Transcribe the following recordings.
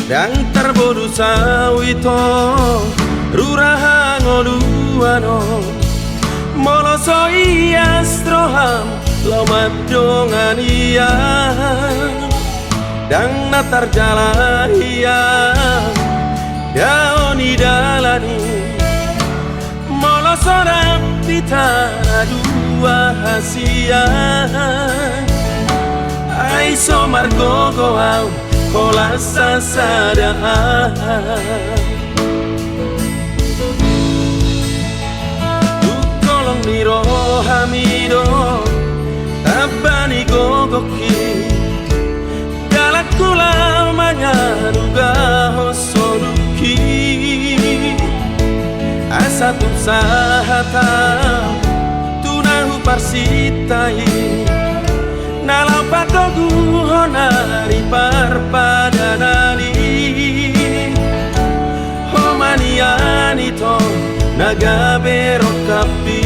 Dan terbodu sawito ruraha ngoluano moloso iastroham lomat dongan iya dan natar jalahia daoni dalani moloso rapita dua hasia aiso margogo au kola sasadaan tukolong niro hamido tabani gogoki galakku lamanya duga hosoduki asa sahata tunahu parsitai nalau patogu honari parpadanali homaniani to nagabero kapi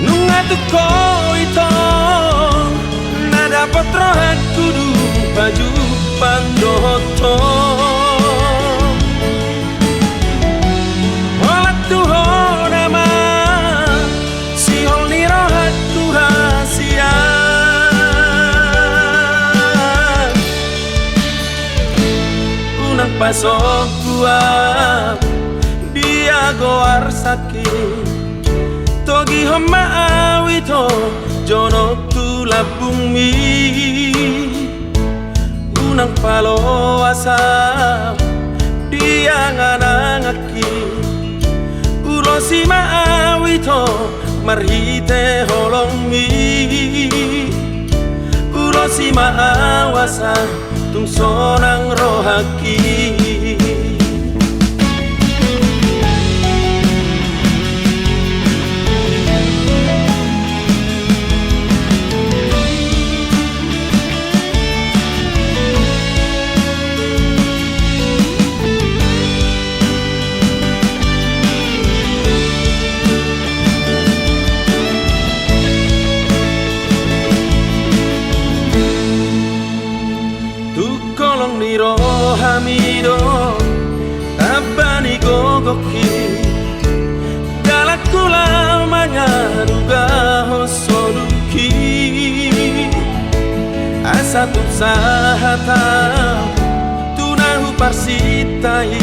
nungatu koito nada potro kudu baju pandoto olat tuho nama si holni rohat tu rahasia unang pasok gua dia goar sakit togi homa awito jono tu labung mi unang palo asam dia nganangaki ulosi maawito marhite holong mi ulosi maawasa tung sonang rohaki hamido tabani gogoki galakku lamanya duga hosoduki asa tu sahata tunahu parsitai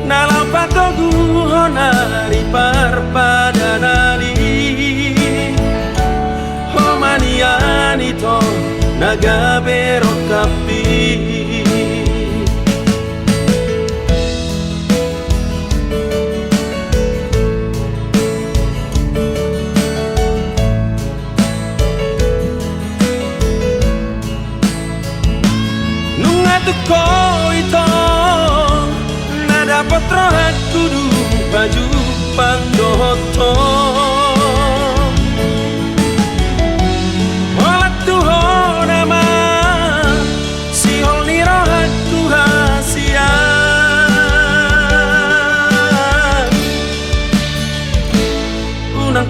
nalau patogu honari parpadanali homaniani to nagabero kapi nungatu koito nada potro kudu baju pandoto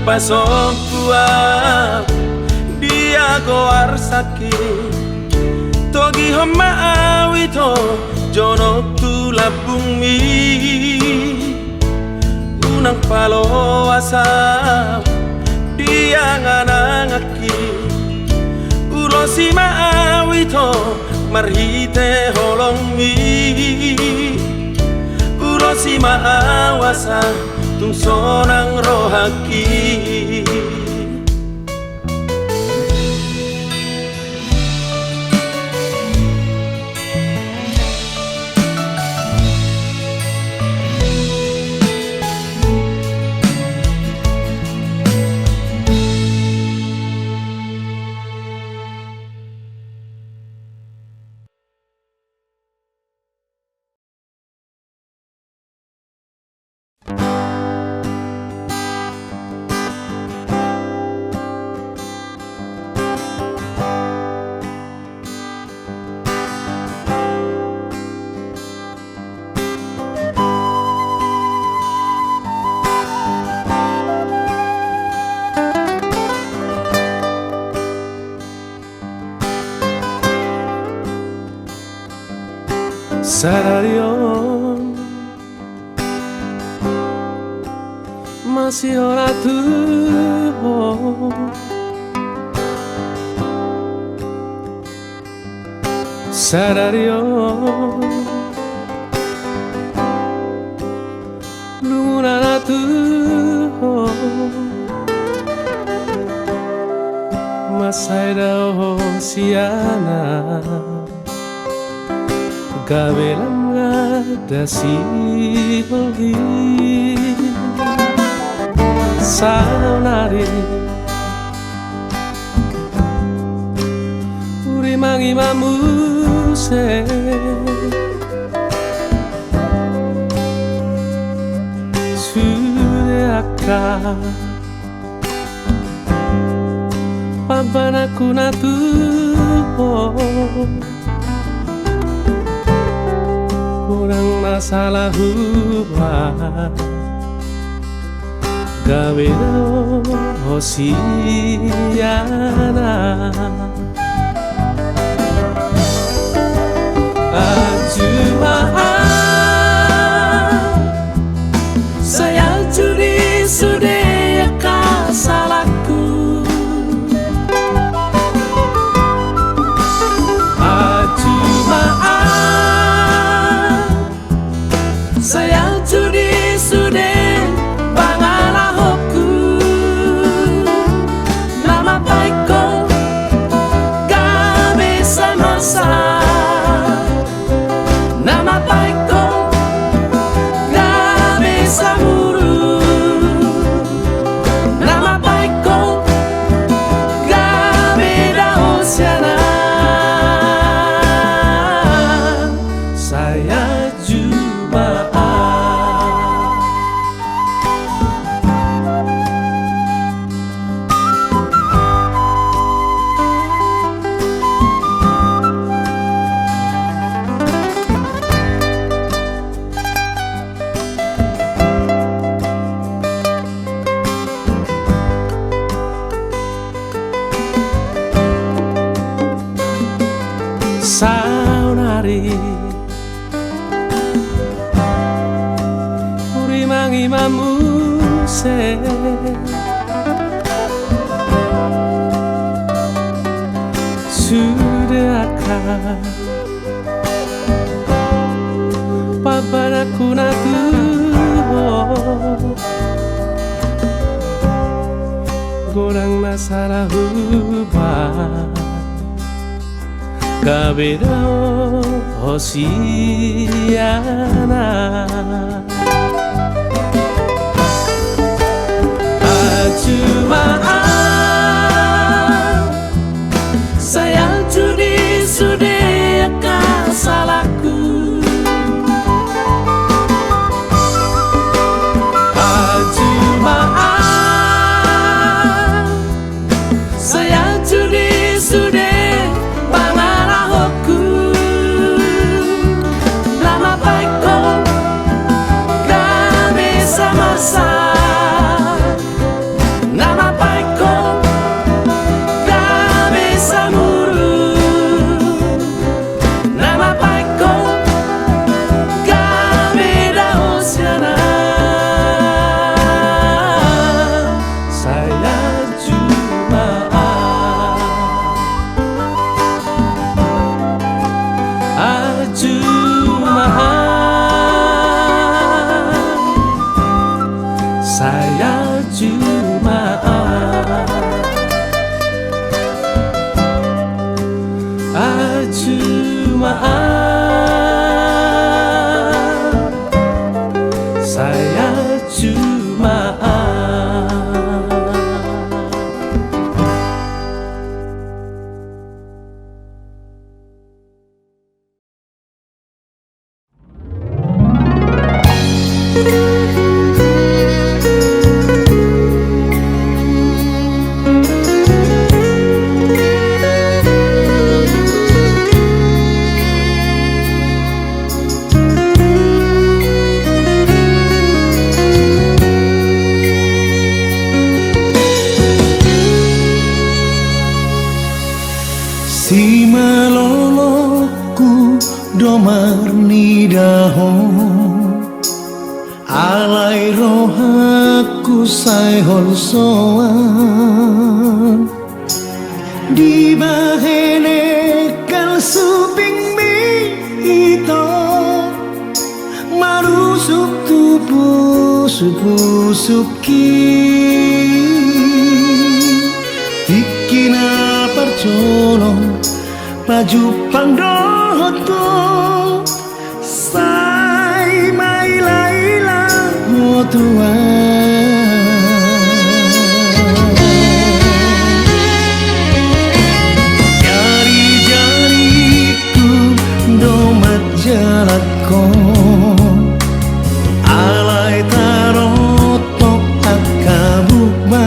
pasok gua dia goar sakit togi homa awito jono tu labung mi unang palo asam dia nganangaki ulosi maawito marhite holong mi ulosi maawasa tung sonang rohaki Sararion masih ora tuh Sararion luna tuh masai dah siana gabelang ada si holgi saunari uri mangi mamuse sudeaka pabanaku natuh kurang masalah hubungan gawe hosiana saya curi sudah salahku saya curi sudah bangalahku nama baikku gak bisa masa nama baikku gak bisa muru nama baikku gak beda usiana saya juga saunari uri mangi mamuse sudahkah pabanaku natuh kurang masalah hubungan kabeda hosiana saya curi sudah salahku saya curi sudah nama baikku domar nidaho alai rohaku saihol soan di bahene kal suping mi ito marusuk tupu suki ikina percolong maju pandroto sai mai laila jari-jariku domat jalatku alai tarotok akabukba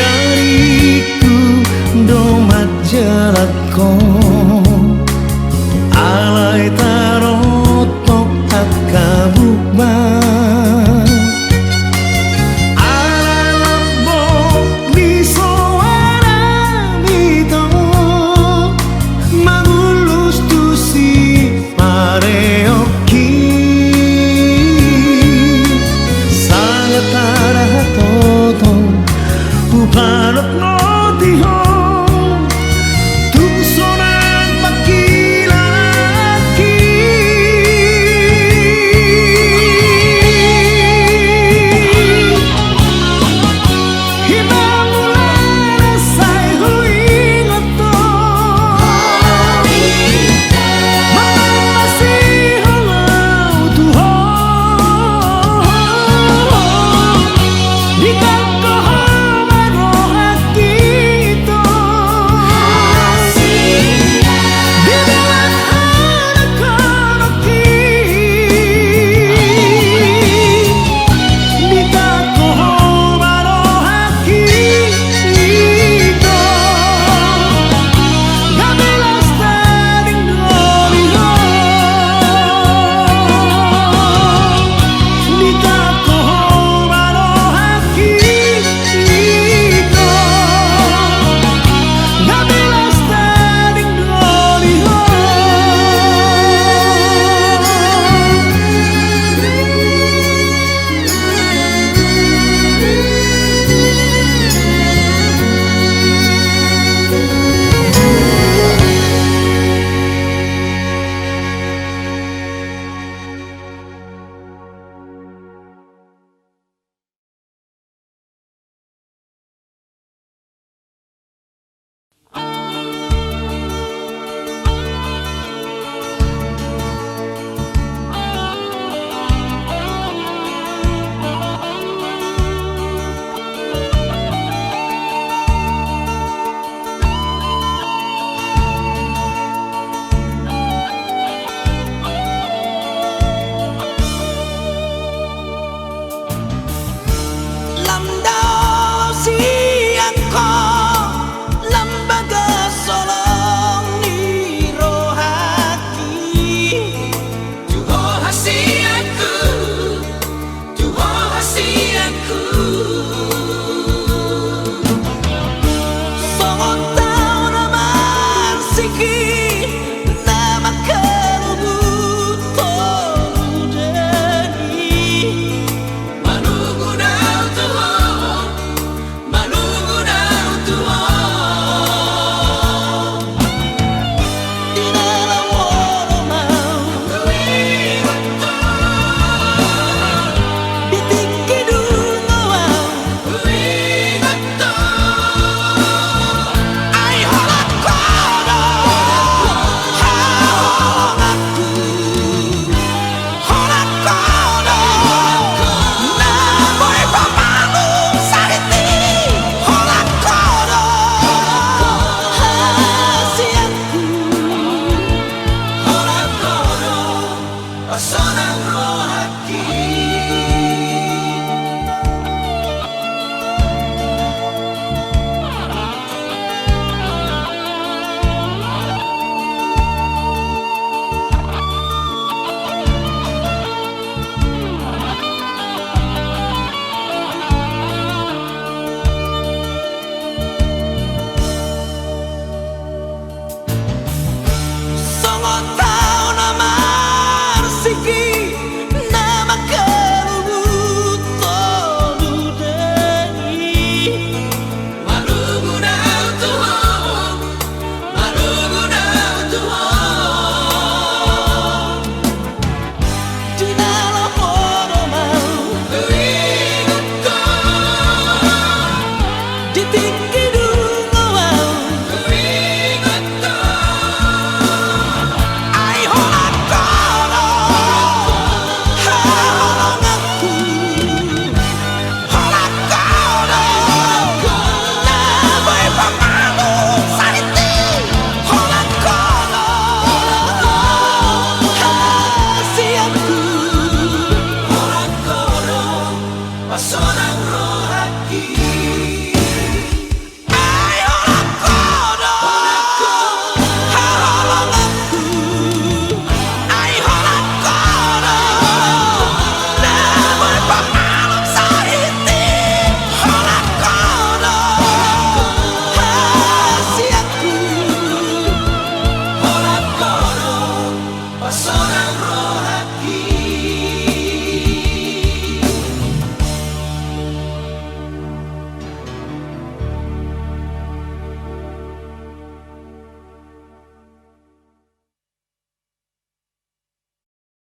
jari-jariku domat jalatku